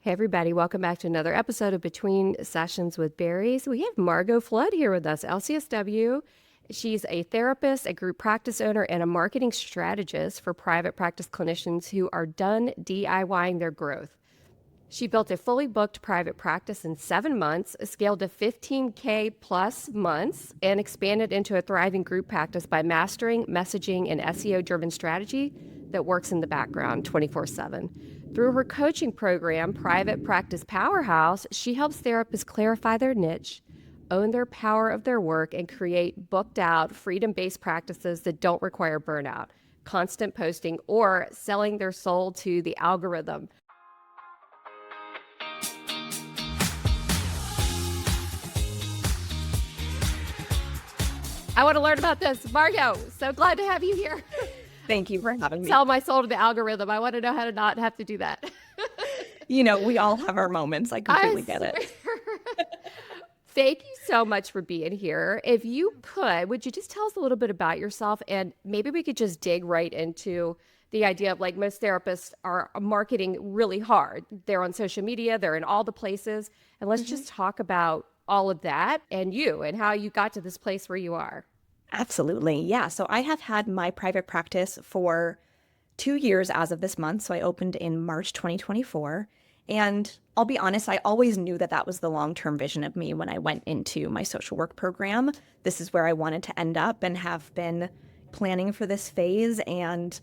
Hey, everybody. Welcome back to another episode of Between Sessions with Berries. We have Margaux Flood here with us, LCSW. She's a therapist, a group practice owner, and a marketing strategist for private practice clinicians who are done DIYing their growth. She built a fully booked private practice in 7 months, scaled to 15K plus months, and expanded into a thriving group practice by mastering messaging and SEO-driven strategy that works in the background 24/7. Through her coaching program, Private Practice Powerhouse, she helps therapists clarify their niche, own their power of their work, and create booked out, freedom-based practices that don't require burnout, constant posting, or selling their soul to the algorithm. I want to learn about this. Margaux, so glad to have you here. Thank you for having me. Sell my soul to the algorithm. I want to know how to not have to do that. We all have our moments. I completely get it. Thank you so much for being here. If you could, would you just tell us a little bit about yourself? And maybe we could just dig right into the idea of, like, most therapists are marketing really hard. They're on social media, they're in all the places. And let's just talk about all of that and you and how you got to this place where you are. Absolutely. Yeah. So I have had my private practice for 2 years as of this month. So I opened in March 2024. And I'll be honest, I always knew that that was the long-term vision of me when I went into my social work program. This is where I wanted to end up and have been planning for this phase. And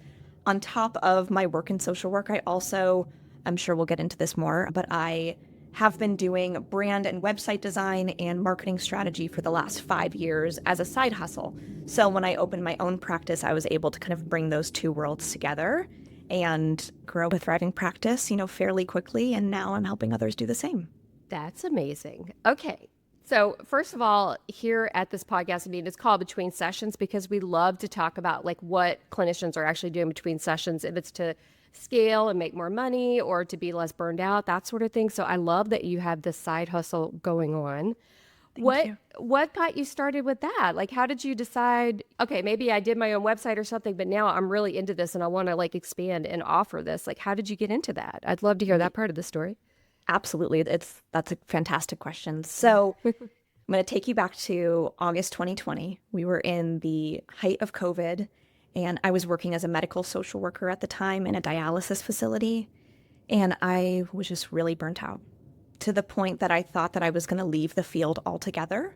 on top of my work in social work, I also, I'm sure we'll get into this more, but I have been doing brand and website design and marketing strategy for the last 5 years as a side hustle. So when I opened my own practice, I was able to kind of bring those two worlds together and grow a thriving practice, fairly quickly. And now I'm helping others do the same. That's amazing. Okay. So first of all, here at this podcast, it's called Between Sessions because we love to talk about, like, what clinicians are actually doing between sessions, if it's to scale and make more money or to be less burned out, that sort of thing. So I love that you have this side hustle going on. Thank you. What got you started with that? Like, how did you decide, okay, maybe I did my own website or something, but now I'm really into this and I want to, like, expand and offer this. Like, how did you get into that? I'd love to hear that part of the story. Absolutely. That's a fantastic question. So I'm going to take you back to August 2020. We were in the height of COVID, and I was working as a medical social worker at the time in a dialysis facility. And I was just really burnt out to the point that I thought that I was going to leave the field altogether.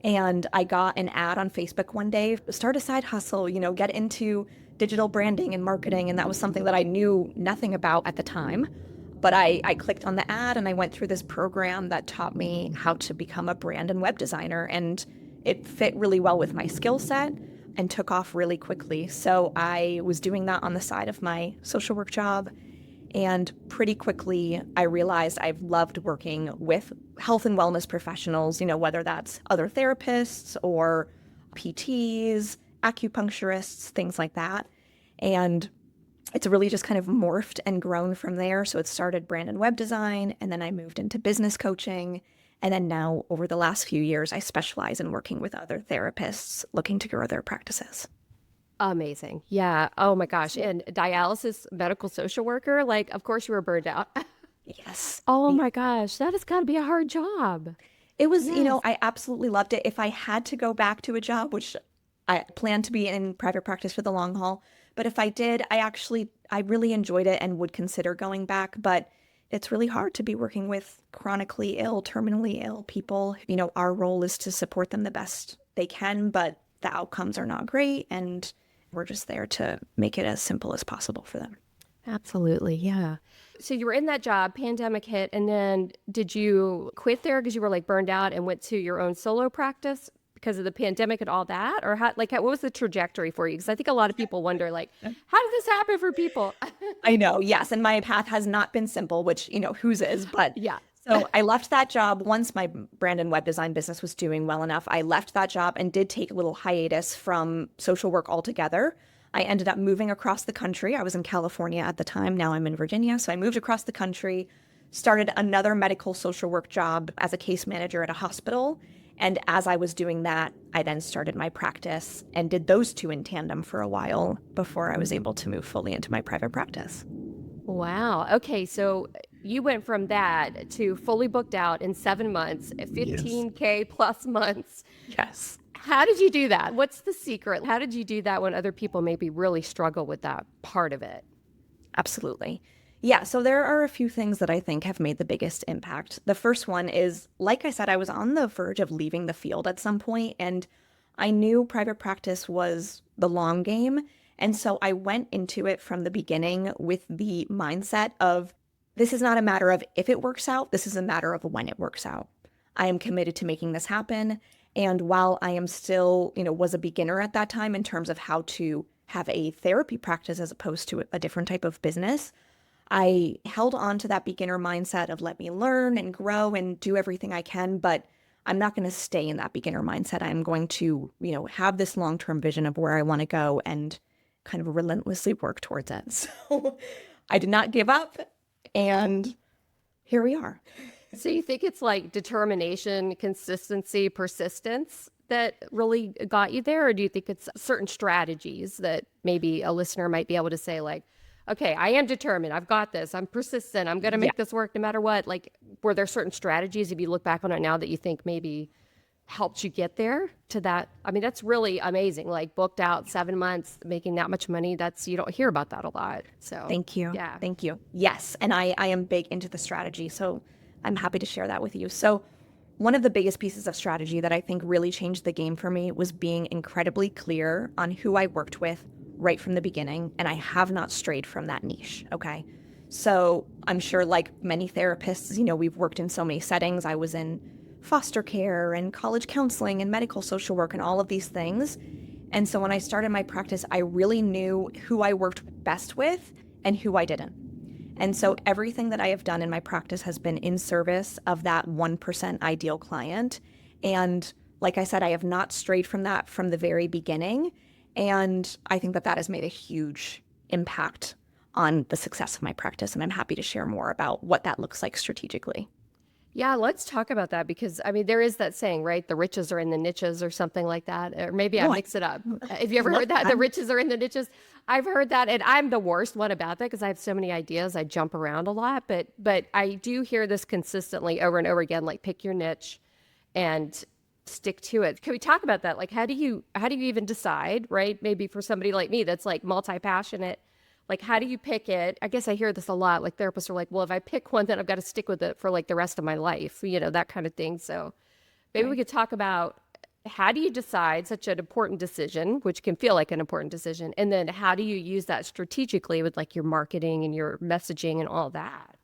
And I got an ad on Facebook one day, start a side hustle, get into digital branding and marketing. And that was something that I knew nothing about at the time. But I clicked on the ad and I went through this program that taught me how to become a brand and web designer. And it fit really well with my skill set and took off really quickly. So I was doing that on the side of my social work job. And pretty quickly, I realized I've loved working with health and wellness professionals, whether that's other therapists or PTs, acupuncturists, things like that. And it's really just kind of morphed and grown from there. So it started brand and web design, and then I moved into business coaching. And then now, over the last few years, I specialize in working with other therapists looking to grow their practices. Amazing. Yeah. Oh my gosh. And dialysis medical social worker, like, of course you were burned out. Yes. Oh my gosh. That has got to be a hard job. It was, I absolutely loved it. If I had to go back to a job, which I plan to be in private practice for the long haul, but if I did, I really enjoyed it and would consider going back. But it's really hard to be working with chronically ill, terminally ill people. Our role is to support them the best they can, but the outcomes are not great. And we're just there to make it as simple as possible for them. Absolutely. Yeah. So you were in that job, pandemic hit, and then did you quit there because you were, like, burned out and went to your own solo practice because of the pandemic and all that? Or what was the trajectory for you? Because I think a lot of people wonder, like, how did this happen for people? I know. Yes. And my path has not been simple, which, whose is, but yeah. So I left that job once my brand and web design business was doing well enough. I left that job and did take a little hiatus from social work altogether. I ended up moving across the country. I was in California at the time. Now I'm in Virginia. So I moved across the country, started another medical social work job as a case manager at a hospital. And as I was doing that, I then started my practice and did those two in tandem for a while before I was able to move fully into my private practice. Wow. Okay. So you went from that to fully booked out in 7 months, Yes. 15K plus months. Yes. How did you do that? What's the secret? How did you do that when other people maybe really struggle with that part of it? Absolutely. Yeah, so there are a few things that I think have made the biggest impact. The first one is, like I said, I was on the verge of leaving the field at some point, and I knew private practice was the long game. And so I went into it from the beginning with the mindset of this is not a matter of if it works out, this is a matter of when it works out. I am committed to making this happen. And while I am still, was a beginner at that time in terms of how to have a therapy practice as opposed to a different type of business, I held on to that beginner mindset of let me learn and grow and do everything I can, but I'm not going to stay in that beginner mindset. I'm going to, have this long-term vision of where I want to go and kind of relentlessly work towards it. So I did not give up, and here we are. So you think it's like determination, consistency, persistence that really got you there? Or do you think it's certain strategies that maybe a listener might be able to say like, okay, I am determined. I've got this. I'm persistent. I'm going to Yeah. make this work no matter what. Like, were there certain strategies, if you look back on it now, that you think maybe helped you get there to that? I mean, that's really amazing. Like booked out 7 months, making that much money. You don't hear about that a lot. So Thank you. yeah. Thank you. Yes. And I am big into the strategy. So I'm happy to share that with you. So one of the biggest pieces of strategy that I think really changed the game for me was being incredibly clear on who I worked with right from the beginning. And I have not strayed from that niche. Okay. So I'm sure, like many therapists, we've worked in so many settings. I was in foster care and college counseling and medical social work and all of these things. And so when I started my practice, I really knew who I worked best with and who I didn't. And so everything that I have done in my practice has been in service of that 1% ideal client. And like I said, I have not strayed from that from the very beginning. And I think that that has made a huge impact on the success of my practice. And I'm happy to share more about what that looks like strategically. Yeah, let's talk about that because I mean, there is that saying, right? The riches are in the niches or something like that. Or maybe I Oh, mix it up. Have you ever love heard that? The that. riches are in the niches. I've heard that, and I'm the worst one about that because I have so many ideas. I jump around a lot, but I do hear this consistently over and over again, like pick your niche and stick to it. Can we talk about that? Like how do you even decide, right? Maybe for somebody like me that's like multi-passionate, like how do you pick it? I guess I hear this a lot. Like therapists are like, well, if I pick one, then I've got to stick with it for like the rest of my life, that kind of thing. So maybe we Right. could talk about how do you decide such an important decision, which can feel like an important decision, and then how do you use that strategically with like your marketing and your messaging and all that?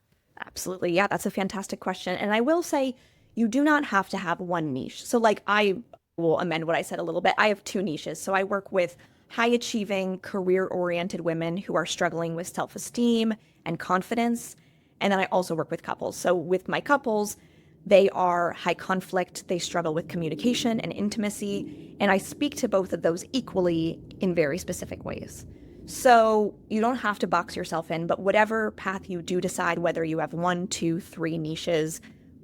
Absolutely. Yeah, that's a fantastic question. And I will say you do not have to have one niche. So, like, I will amend what I said a little bit. I have two niches. So, I work with high achieving, career oriented women who are struggling with self esteem and confidence. And then I also work with couples. So, with my couples, they are high conflict, they struggle with communication and intimacy. And I speak to both of those equally in very specific ways. So you don't have to box yourself in, but whatever path you do decide, whether you have one, two, three niches,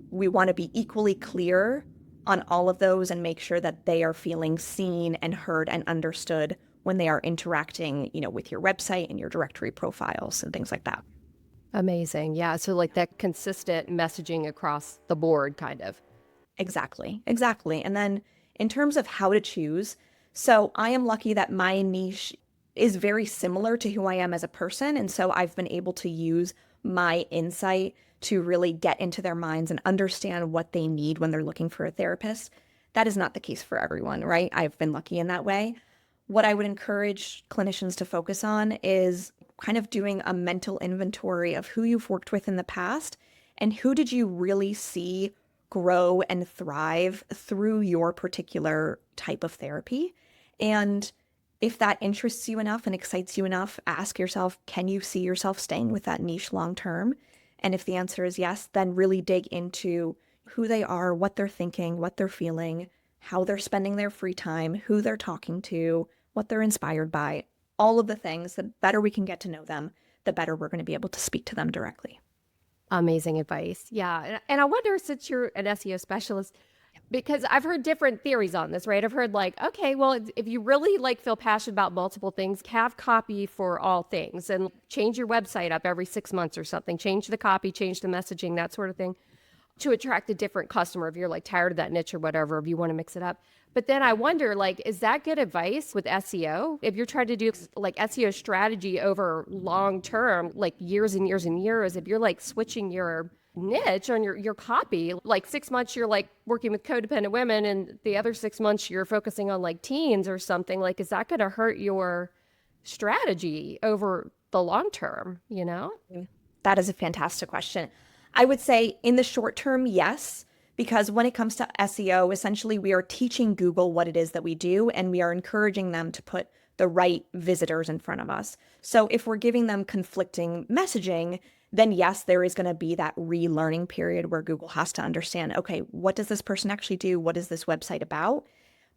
we want to be equally clear on all of those and make sure that they are feeling seen and heard and understood when they are interacting, with your website and your directory profiles and things like that. Amazing. Yeah. So like that consistent messaging across the board kind of. Exactly. Exactly. And then in terms of how to choose, so I am lucky that my niche is very similar to who I am as a person. And so I've been able to use my insight to really get into their minds and understand what they need when they're looking for a therapist. That is not the case for everyone, right? I've been lucky in that way. What I would encourage clinicians to focus on is kind of doing a mental inventory of who you've worked with in the past and who did you really see grow and thrive through your particular type of therapy. And if that interests you enough and excites you enough, ask yourself, can you see yourself staying with that niche long term? And if the answer is yes, then really dig into who they are, what they're thinking, what they're feeling, how they're spending their free time, who they're talking to, what they're inspired by, all of the things. The better we can get to know them, the better we're going to be able to speak to them directly. Amazing advice. Yeah. And I wonder, since you're an SEO specialist, Because I've heard different theories on this, right? I've heard like, okay, well, if you really like feel passionate about multiple things, have copy for all things and change your website up every 6 months or something. Change the copy, change the messaging, that sort of thing to attract a different customer if you're like tired of that niche or whatever, if you want to mix it up. But then I wonder, like, is that good advice with SEO? If you're trying to do like SEO strategy over long term, like years and years and years, if you're like switching your niche on your copy, like 6 months you're like working with codependent women and the other 6 months you're focusing on like teens or something, like, is that going to hurt your strategy over the long term, you know? That is a fantastic question. I would say in the short term, yes, because when it comes to SEO, essentially we are teaching Google what it is that we do, and we are encouraging them to put the right visitors in front of us. So if we're giving them conflicting messaging, then yes, there is going to be that relearning period where Google has to understand, okay, what does this person actually do? What is this website about?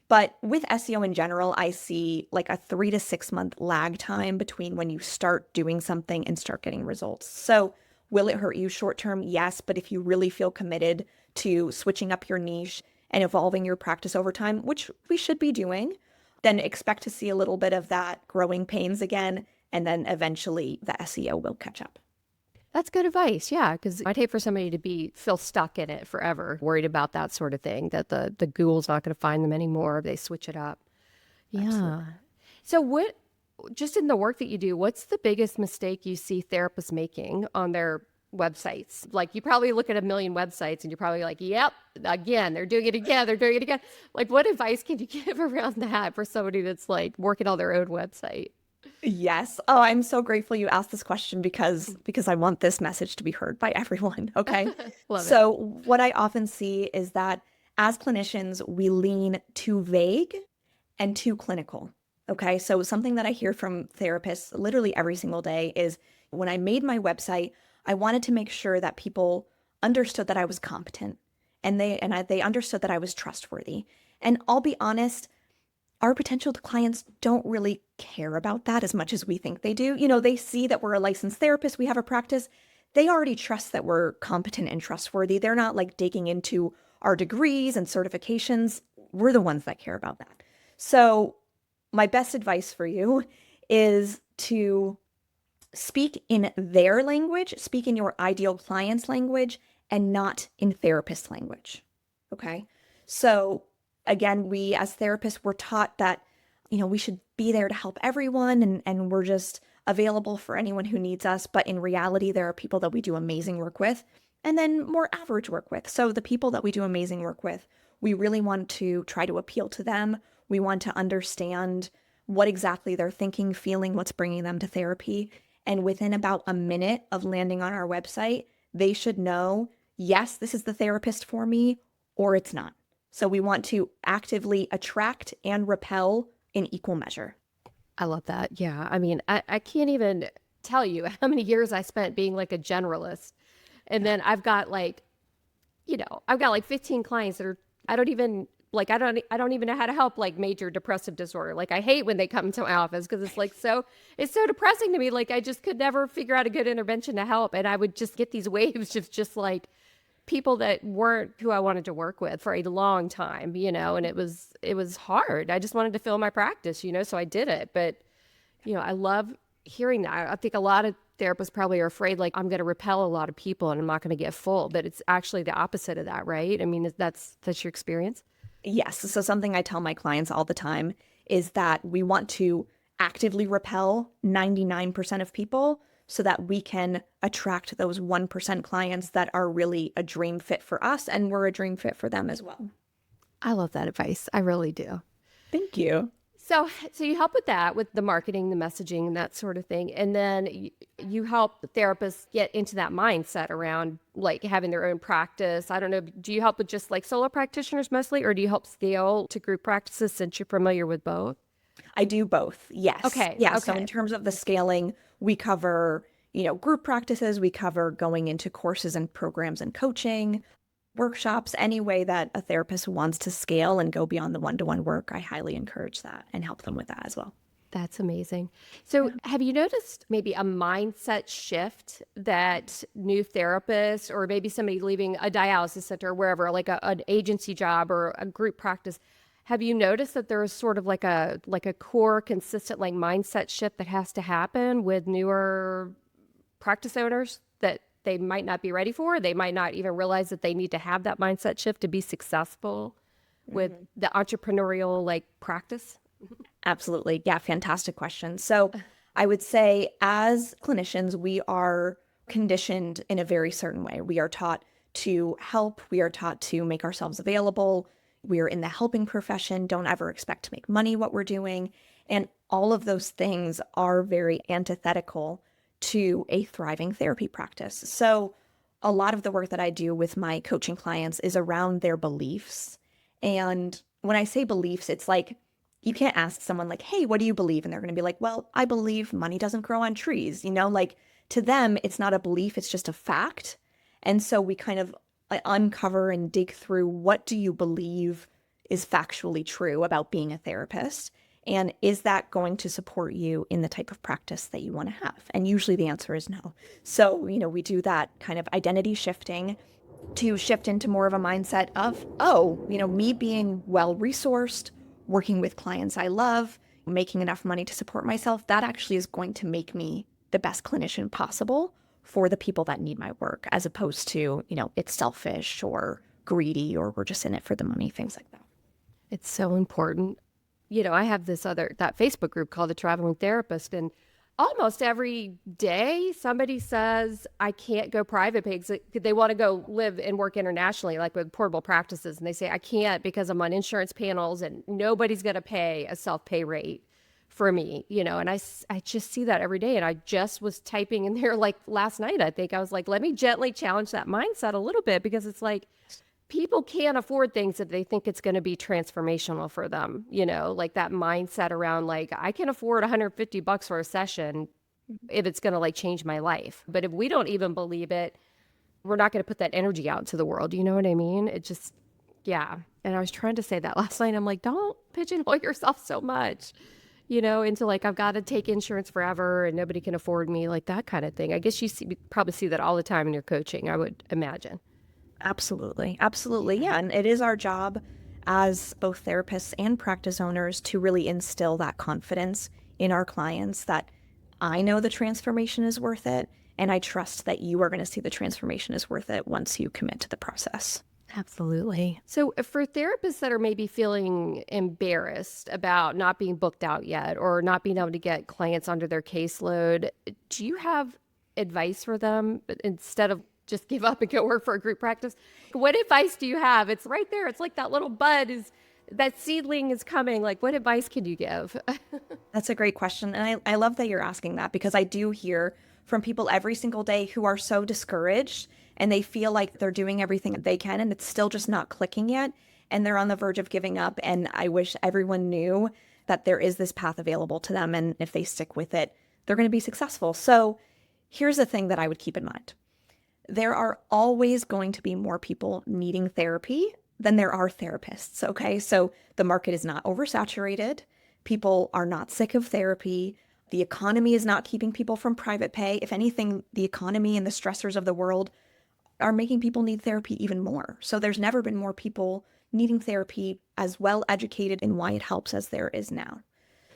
But with SEO in general, I see like a 3 to 6 month lag time between when you start doing something and start getting results. So will it hurt you short term? Yes. But if you really feel committed to switching up your niche and evolving your practice over time, which we should be doing, then expect to see a little bit of that growing pains again. And then eventually the SEO will catch up. That's good advice. Yeah, because I'd hate for somebody to feel stuck in it forever, worried about that sort of thing, that the Google's not going to find them anymore if they switch it up. Yeah. Absolutely. So what, just in the work that you do, what's the biggest mistake you see therapists making on their websites? Like, you probably look at a million websites and you're probably like, yep, again, they're doing it again, they're doing it again. Like, what advice can you give around that for somebody that's like working on their own website? Yes. Oh, I'm so grateful you asked this question because I want this message to be heard by everyone. Okay. Love it. So what I often see is that as clinicians, we lean too vague and too clinical. Okay. So something that I hear from therapists literally every single day is when I made my website, I wanted to make sure that people understood that I was competent and they understood that I was trustworthy. And I'll be honest, our potential clients don't really care about that as much as we think they do. They see that we're a licensed therapist, we have a practice. They already trust that we're competent and trustworthy. They're not like digging into our degrees and certifications. We're the ones that care about that. So, my best advice for you is to speak in their language, speak in your ideal client's language, and not in therapist language. Okay. So, again, we as therapists, we're taught that, we should be there to help everyone and we're just available for anyone who needs us. But in reality, there are people that we do amazing work with and then more average work with. So the people that we do amazing work with, we really want to try to appeal to them. We want to understand what exactly they're thinking, feeling, what's bringing them to therapy. And within about a minute of landing on our website, they should know, yes, this is the therapist for me, or it's not. So we want to actively attract and repel in equal measure. I love that. Yeah. I mean, I can't even tell you how many years I spent being like a generalist. And then I've got like, I've got like 15 clients that are, I don't even know how to help like major depressive disorder. Like, I hate when they come to my office because it's so depressing to me. Like, I just could never figure out a good intervention to help. And I would just get these waves of just like people that weren't who I wanted to work with for a long time, and it was hard. I just wanted to fill my practice, so I did it. But, I love hearing that. I think a lot of therapists probably are afraid, like, I'm going to repel a lot of people and I'm not going to get full, but it's actually the opposite of that, right? I mean, that's your experience. Yes. So something I tell my clients all the time is that we want to actively repel 99% of people so that we can attract those 1% clients that are really a dream fit for us and we're a dream fit for them as well. I love that advice. I really do. Thank you. So you help with that, with the marketing, the messaging, and that sort of thing. And then you help therapists get into that mindset around like having their own practice. I don't know. Do you help with just like solo practitioners mostly, or do you help scale to group practices since you're familiar with both? I do both. Yes. Okay. Yeah. Okay. So in terms of the scaling, we cover, group practices. We cover going into courses and programs and coaching, workshops, any way that a therapist wants to scale and go beyond the one-to-one work. I highly encourage that and help them with that as well. That's amazing. So, have you noticed maybe a mindset shift that new therapists or maybe somebody leaving a dialysis center or wherever, like an agency job or a group practice, have you noticed that there is sort of like a core consistent like mindset shift that has to happen with newer practice owners that they might not be ready for? They might not even realize that they need to have that mindset shift to be successful with the entrepreneurial like practice? Absolutely. Yeah, fantastic question. So I would say as clinicians, we are conditioned in a very certain way. We are taught to help, we are taught to make ourselves available. We are in the helping profession, don't ever expect to make money what we're doing. And all of those things are very antithetical to a thriving therapy practice. So a lot of the work that I do with my coaching clients is around their beliefs. And when I say beliefs, it's like you can't ask someone like, hey, what do you believe? And they're going to be like, well, I believe money doesn't grow on trees. Like to them, it's not a belief, it's just a fact. And so we kind of uncover and dig through what do you believe is factually true about being a therapist? And is that going to support you in the type of practice that you want to have? And usually the answer is no. So, we do that kind of identity shifting to shift into more of a mindset of, oh, me being well resourced, working with clients I love, making enough money to support myself, that actually is going to make me the best clinician possible for the people that need my work, as opposed to, it's selfish or greedy or we're just in it for the money, things like that. It's so important. I have that Facebook group called the Traveling Therapist, and almost every day somebody says, I can't go private pay because they want to go live and work internationally, like with portable practices. And they say, I can't because I'm on insurance panels and nobody's going to pay a self-pay rate for me, and I just see that every day. And I just was typing in there like last night, I think I was like, let me gently challenge that mindset a little bit, because it's like, people can't afford things if they think it's going to be transformational for them, like that mindset around like, I can afford $150 for a session if it's going to like change my life. But if we don't even believe it, we're not going to put that energy out into the world. You know what I mean? It just, yeah. And I was trying to say that last night. I'm like, don't pigeonhole yourself so much, into like, I've got to take insurance forever and nobody can afford me, like that kind of thing. I guess you probably see that all the time in your coaching, I would imagine. Absolutely. Absolutely. Yeah. And it is our job as both therapists and practice owners to really instill that confidence in our clients that I know the transformation is worth it. And I trust that you are going to see the transformation is worth it once you commit to the process. Absolutely. So, for therapists that are maybe feeling embarrassed about not being booked out yet or not being able to get clients under their caseload, do you have advice for them instead of just give up and go work for a group practice? What advice do you have? It's right there. It's like that little bud that seedling is coming. Like, what advice can you give? That's a great question. And I love that you're asking that, because I do hear from people every single day who are so discouraged and they feel like they're doing everything that they can and it's still just not clicking yet. And they're on the verge of giving up. And I wish everyone knew that there is this path available to them. And if they stick with it, they're going to be successful. So here's the thing that I would keep in mind. There are always going to be more people needing therapy than there are therapists, okay? So the market is not oversaturated. People are not sick of therapy. The economy is not keeping people from private pay. If anything, the economy and the stressors of the world are making people need therapy even more. So there's never been more people needing therapy as well educated in why it helps as there is now.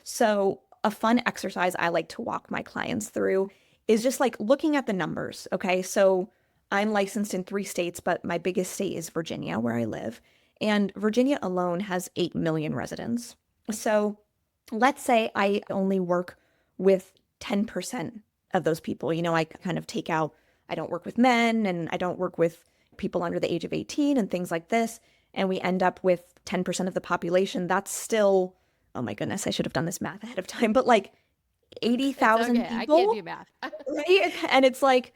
So a fun exercise I like to walk my clients through is just like looking at the numbers, okay? So I'm licensed in 3 states, but my biggest state is Virginia, where I live. And Virginia alone has 8 million residents. So let's say I only work with 10% of those people. I kind of take out, I don't work with men and I don't work with people under the age of 18 and things like this. And we end up with 10% of the population. That's still, oh my goodness, I should have done this math ahead of time, but like 80,000 okay. people. I can't do math. Right? And it's like,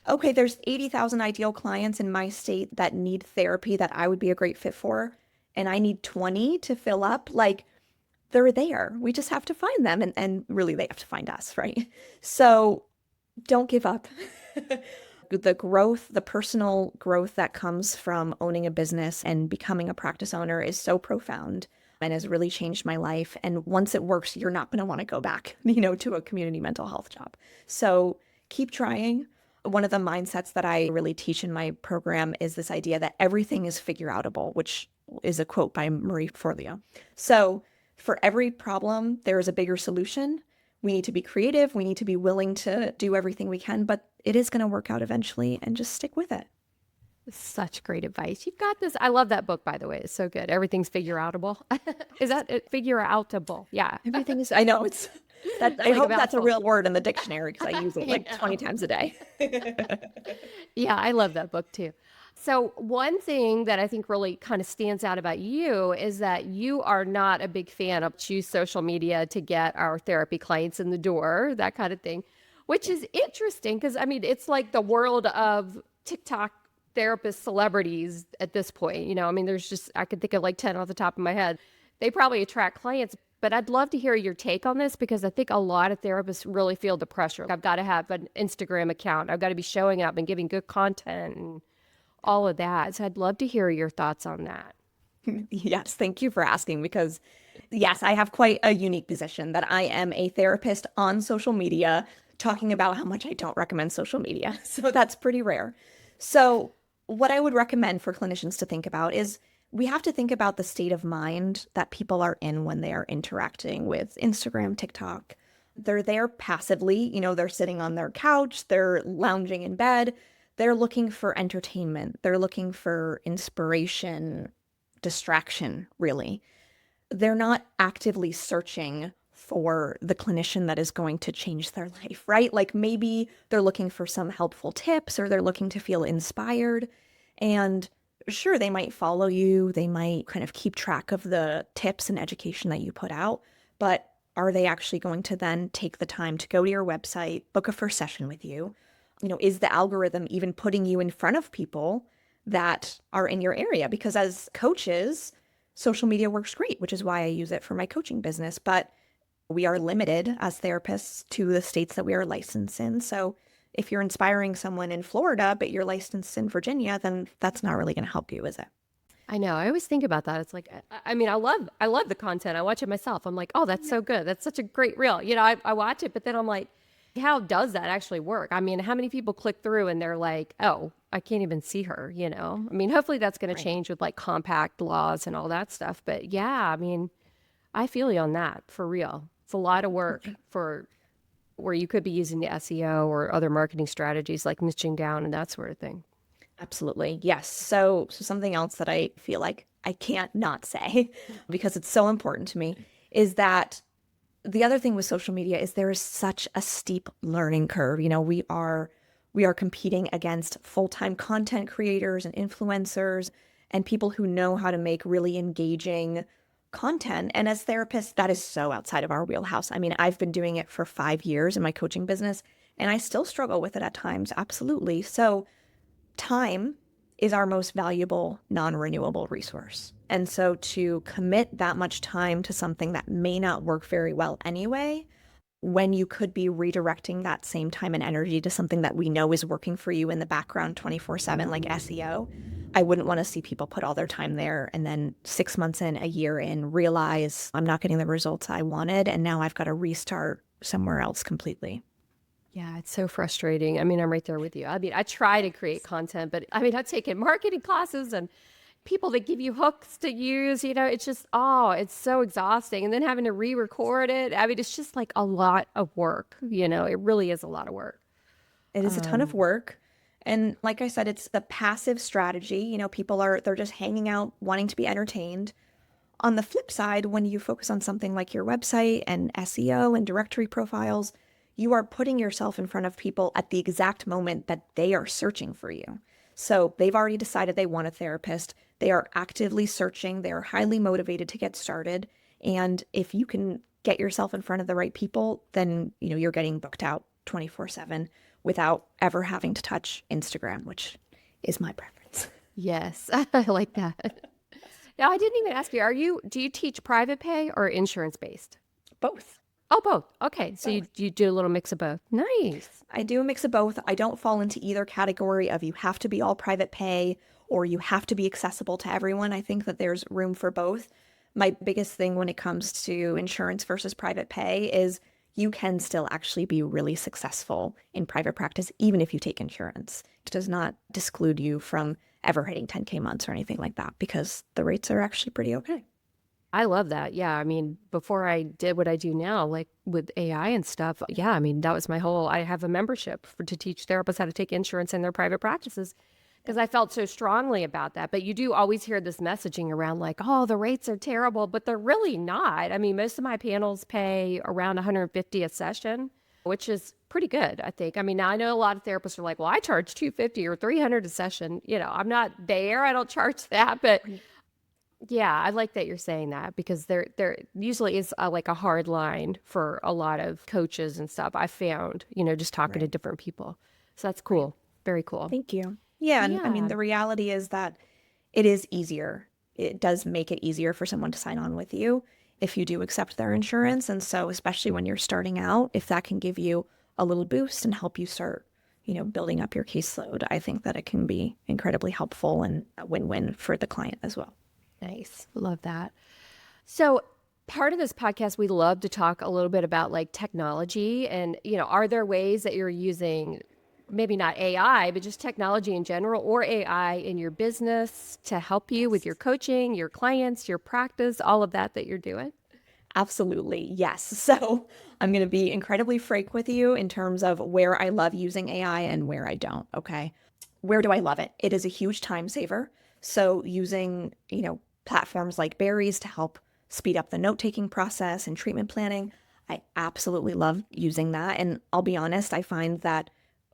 okay, there's 80,000 ideal clients in my state that need therapy that I would be a great fit for, and I need 20 to fill up. Like, they're there. We just have to find them, and really they have to find us, right? So don't give up. The personal growth that comes from owning a business and becoming a practice owner is so profound. and has really changed my life. And once it works, you're not going to want to go back, to a community mental health job. So keep trying. One of the mindsets that I really teach in my program is this idea that everything is figure outable, which is a quote by Marie Forleo. So for every problem, there is a bigger solution. We need to be creative. We need to be willing to do everything we can, but it is going to work out eventually, and just stick with it. Such great advice. You've got this. I love that book, by the way. It's so good. Everything's figure outable. Is that it? Figure outable? Yeah. Everything is, I know it's, that, I like hope a that's a mouthful. real word in the dictionary because I use it like 20 times a day. Yeah, I love that book too. So, one thing that I think really kind of stands out about you is that you are not a big fan of choose social media to get our therapy clients in the door, that kind of thing, which is interesting because I mean, it's like the world of TikTok therapist celebrities at this point. I mean, there's just, I could think of like 10 off the top of my head. They probably attract clients, but I'd love to hear your take on this because I think a lot of therapists really feel the pressure. I've got to have an Instagram account. I've got to be showing up and giving good content and all of that. So I'd love to hear your thoughts on that. Yes, thank you for asking because yes, I have quite a unique position that I am a therapist on social media talking about how much I don't recommend social media. So that's pretty rare. So what I would recommend for clinicians to think about is we have to think about the state of mind that people are in when they are interacting with Instagram, TikTok. They're there passively, they're sitting on their couch, they're lounging in bed, they're looking for entertainment, they're looking for inspiration, distraction, really. They're not actively searching for the clinician that is going to change their life, right? Like maybe they're looking for some helpful tips or they're looking to feel inspired. And sure, they might follow you, they might kind of keep track of the tips and education that you put out, but are they actually going to then take the time to go to your website, book a first session with you? Is the algorithm even putting you in front of people that are in your area? Because as coaches, social media works great, which is why I use it for my coaching business. But we are limited as therapists to the states that we are licensed in. So if you're inspiring someone in Florida, but you're licensed in Virginia, then that's not really going to help you, is it? I know. I always think about that. It's like, I mean, I love the content. I watch it myself. I'm like, oh, that's so good. That's such a great reel. I watch it, but then I'm like, how does that actually work? I mean, how many people click through and they're like, oh, I can't even see her, I mean, hopefully that's going to change with like compact laws and all that stuff. But yeah, I mean, I feel you on that for real. It's a lot of work for where you could be using the SEO or other marketing strategies like niching down and that sort of thing. Absolutely. Yes. So something else that I feel like I can't not say because it's so important to me is that the other thing with social media is there is such a steep learning curve. We are competing against full-time content creators and influencers and people who know how to make really engaging content. And as therapists, that is so outside of our wheelhouse. I mean, I've been doing it for 5 years in my coaching business, and I still struggle with it at times. Absolutely. So time is our most valuable non-renewable resource. And so to commit that much time to something that may not work very well anyway, when you could be redirecting that same time and energy to something that we know is working for you in the background 24/7, like SEO, I wouldn't want to see people put all their time there and then 6 months in, a year in, realize I'm not getting the results I wanted, and now I've got to restart somewhere else completely. Yeah, it's so frustrating. I mean, I'm right there with you. I mean, I try to create content, but I mean, I've taken marketing classes and people that give you hooks to use, it's just, oh, it's so exhausting. And then having to re-record it. I mean, it's just like a lot of work, it really is a lot of work. It is a ton of work. And like I said, it's the passive strategy. They're just hanging out, wanting to be entertained. On the flip side, when you focus on something like your website and SEO and directory profiles, you are putting yourself in front of people at the exact moment that they are searching for you. So they've already decided they want a therapist. They are actively searching. They are highly motivated to get started. And if you can get yourself in front of the right people, then, you're getting booked out 24/7 without ever having to touch Instagram, which is my preference. Yes, I like that. Now, I didn't even ask you, do you teach private pay or insurance based? Both. Oh, both. Okay. So you do a little mix of both. Nice. I do a mix of both. I don't fall into either category of you have to be all private pay or you have to be accessible to everyone. I think that there's room for both. My biggest thing when it comes to insurance versus private pay is you can still actually be really successful in private practice, even if you take insurance. It does not disclude you from ever hitting 10K months or anything like that because the rates are actually pretty okay. I love that. Yeah. I mean, before I did what I do now, like with AI and stuff, yeah, I mean, that was my whole, I have a membership to teach therapists how to take insurance in their private practices because I felt so strongly about that. But you do always hear this messaging around like, oh, the rates are terrible, but they're really not. I mean, most of my panels pay around 150 a session, which is pretty good, I think. I mean, now I know a lot of therapists are like, well, I charge 250 or 300 a session. You know, I'm not there. I don't charge that, but yeah, I like that you're saying that because there usually is like a hard line for a lot of coaches and stuff. I found, just talking to Right. different people. So that's cool. Very cool. Thank you. Yeah, and I mean, Yeah. the reality is that it is easier. It does make it easier for someone to sign on with you if you do accept their insurance. And so, especially when you're starting out, if that can give you a little boost and help you start, building up your caseload, I think that it can be incredibly helpful and a win-win for the client as well. Nice. Love that. So, part of this podcast, we love to talk a little bit about like technology and, are there ways that you're using maybe not AI, but just technology in general or AI in your business to help you with your coaching, your clients, your practice, all of that you're doing? Absolutely. Yes. So I'm going to be incredibly frank with you in terms of where I love using AI and where I don't. Okay. Where do I love it? It is a huge time saver. So using, platforms like Berries to help speed up the note-taking process and treatment planning, I absolutely love using that. And I'll be honest, I find that,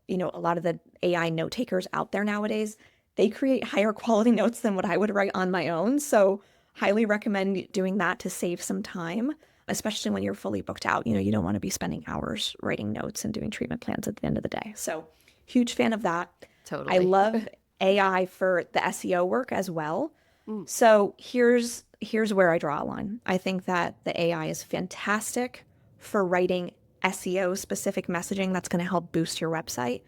a lot of the AI note takers out there nowadays, they create higher quality notes than what I would write on my own. So highly recommend doing that to save some time, especially when you're fully booked out. You don't want to be spending hours writing notes and doing treatment plans at the end of the day. So huge fan of that. I Totally. love AI for the SEO work as well. Mm, So here's where I draw a line. I think that the AI is fantastic for writing SEO specific messaging that's going to help boost your website.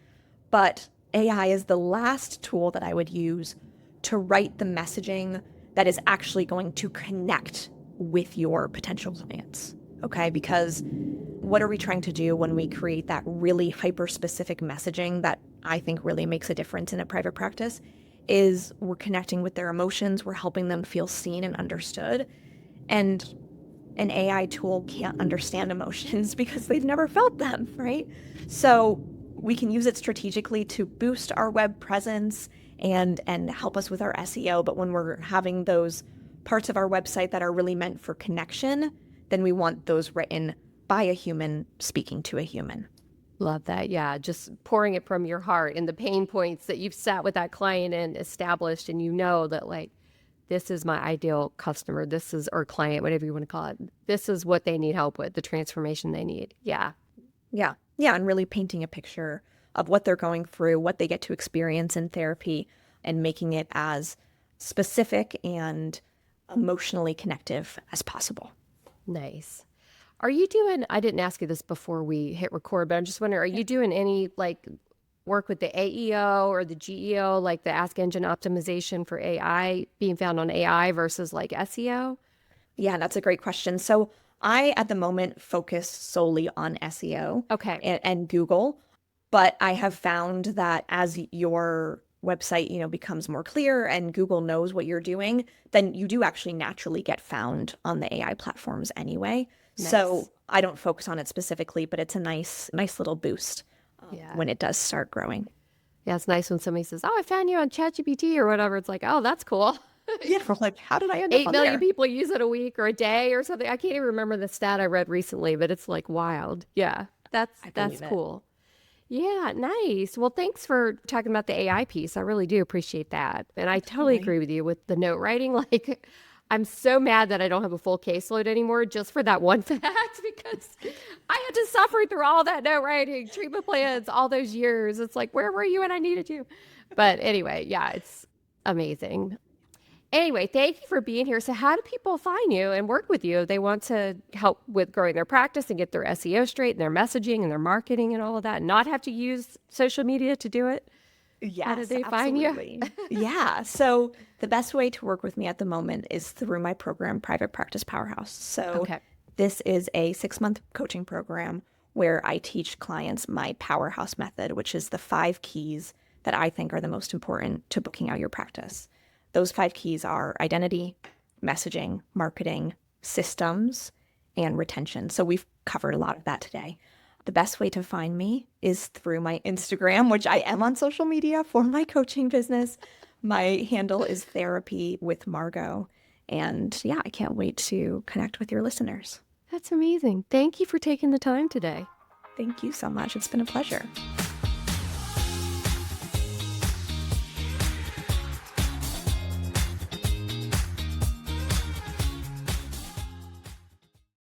But AI is the last tool that I would use to write the messaging that is actually going to connect with your potential clients. Okay, because what are we trying to do when we create that really hyper specific messaging that I think really makes a difference in a private practice is we're connecting with their emotions, we're helping them feel seen and understood. And an AI tool can't understand emotions because they've never felt them, right? So we can use it strategically to boost our web presence and help us with our SEO. But when we're having those parts of our website that are really meant for connection, then we want those written by a human speaking to a human. love that. Yeah. Just pouring it from your heart and the pain points that you've sat with that client and established, and that like, this is my ideal customer. This is, or client, whatever you want to call it. This is what they need help with, the transformation they need. Yeah. Yeah. Yeah. And really painting a picture of what they're going through, what they get to experience in therapy, and making it as specific and emotionally connective as possible. Nice. Are you doing, I didn't ask you this before we hit record, but I'm just wondering, are you doing any like work with the AEO or the GEO, like the Ask Engine Optimization for AI, being found on AI versus like SEO? Yeah, that's a great question. So I, at the moment, focus solely on SEO Okay. and Google, but I have found that as your website, becomes more clear and Google knows what you're doing, then you do actually naturally get found on the AI platforms anyway. Nice. So I don't focus on it specifically, but it's a nice little boost Yeah. when it does start growing. Yeah, it's nice when somebody says, oh, I found you on ChatGPT or whatever. It's like, oh, that's cool. Yeah, we're like, how did I end up 8 on million there? people use it a week or a day or something. I can't even remember the stat I read recently, but it's like wild. Yeah, I that's believe it. cool. Yeah, nice. Well, thanks for talking about the AI piece. I really do appreciate that. And I totally Absolutely. agree with you with the note writing. Like, I'm so mad that I don't have a full caseload anymore just for that one fact because I had to suffer through all that note writing, treatment plans, all those years. It's like, where were you when I needed you? But anyway, yeah, it's amazing. Anyway, thank you for being here. So, how do people find you and work with you if they want to help with growing their practice and get their SEO straight and their messaging and their marketing and all of that, and not have to use social media to do it? How did Yes, they find you? absolutely. Yeah. So the best way to work with me at the moment is through my program, Private Practice Powerhouse. So Okay. this is a 6-month coaching program where I teach clients my powerhouse method, which is the 5 keys that I think are the most important to booking out your practice. Those 5 keys are identity, messaging, marketing, systems, and retention. So we've covered a lot of that today. The best way to find me is through my Instagram, which I am on social media for my coaching business. My handle is Therapy with Margaux. And yeah, I can't wait to connect with your listeners. That's amazing. Thank you for taking the time today. Thank you so much. It's been a pleasure.